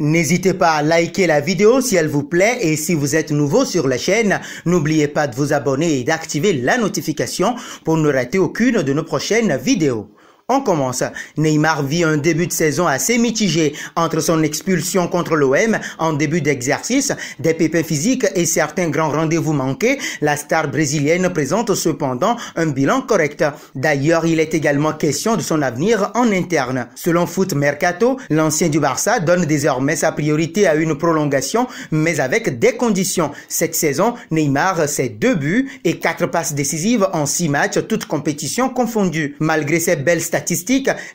N'hésitez pas à liker la vidéo si elle vous plaît et si vous êtes nouveau sur la chaîne, n'oubliez pas de vous abonner et d'activer la notification pour ne rater aucune de nos prochaines vidéos. On commence. Neymar vit un début de saison assez mitigé entre son expulsion contre l'OM en début d'exercice, des pépins physiques et certains grands rendez-vous manqués. La star brésilienne présente cependant un bilan correct. D'ailleurs, il est également question de son avenir en interne. Selon Foot Mercato, l'ancien du Barça donne désormais sa priorité à une prolongation, mais avec des conditions. Cette saison, Neymar, c'est 2 buts et 4 passes décisives en 6 matchs, toutes compétitions confondues. Malgré ses belles statistiques,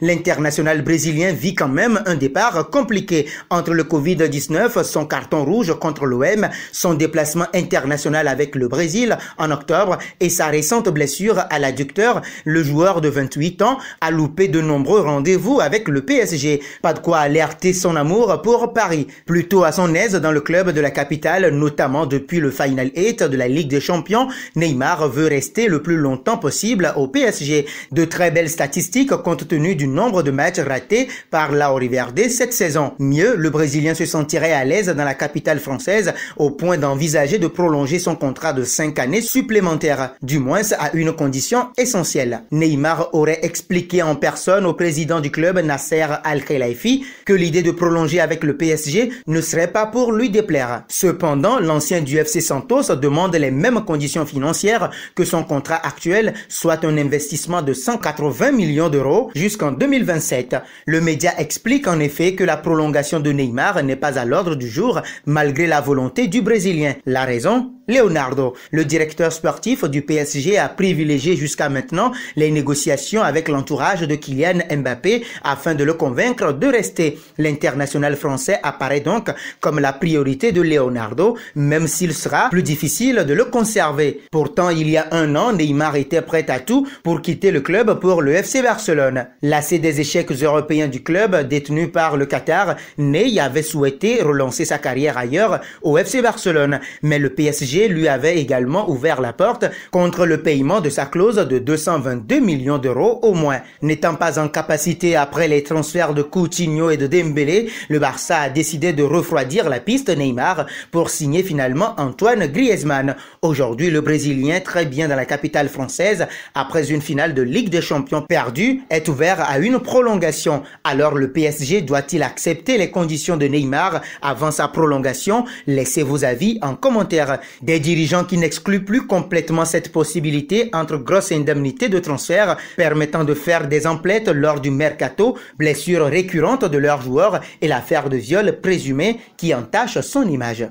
l'international brésilien vit quand même un départ compliqué. Entre le Covid-19, son carton rouge contre l'OM, son déplacement international avec le Brésil en octobre et sa récente blessure à l'adducteur, le joueur de 28 ans a loupé de nombreux rendez-vous avec le PSG. Pas de quoi alerter son amour pour Paris. Plutôt à son aise dans le club de la capitale, notamment depuis le Final 8 de la Ligue des Champions, Neymar veut rester le plus longtemps possible au PSG. De très belles statistiques compte tenu du nombre de matchs ratés par l'Auriverde cette saison. Mieux, le Brésilien se sentirait à l'aise dans la capitale française au point d'envisager de prolonger son contrat de 5 années supplémentaires, du moins à une condition essentielle. Neymar aurait expliqué en personne au président du club Nasser Al-Khelaifi que l'idée de prolonger avec le PSG ne serait pas pour lui déplaire. Cependant, l'ancien du FC Santos demande les mêmes conditions financières que son contrat actuel, soit un investissement de 180 millions d'euros jusqu'en 2027. Le média explique en effet que la prolongation de Neymar n'est pas à l'ordre du jour malgré la volonté du Brésilien. La raison ? Leonardo, le directeur sportif du PSG, a privilégié jusqu'à maintenant les négociations avec l'entourage de Kylian Mbappé afin de le convaincre de rester. L'international français apparaît donc comme la priorité de Leonardo, même s'il sera plus difficile de le conserver. Pourtant, il y a un an, Neymar était prêt à tout pour quitter le club pour le FC Barcelone. Lassé des échecs européens du club détenu par le Qatar, Ney avait souhaité relancer sa carrière ailleurs au FC Barcelone, mais le PSG lui avait également ouvert la porte contre le paiement de sa clause de 222 millions d'euros au moins. N'étant pas en capacité après les transferts de Coutinho et de Dembélé, le Barça a décidé de refroidir la piste Neymar pour signer finalement Antoine Griezmann. Aujourd'hui, le Brésilien, très bien dans la capitale française, après une finale de Ligue des Champions perdue, est ouvert à une prolongation. Alors le PSG doit-il accepter les conditions de Neymar avant sa prolongation? Laissez vos avis en commentaire. Des dirigeants qui n'excluent plus complètement cette possibilité entre grosses indemnités de transfert permettant de faire des emplettes lors du mercato, blessures récurrentes de leurs joueurs et l'affaire de viol présumé qui entache son image.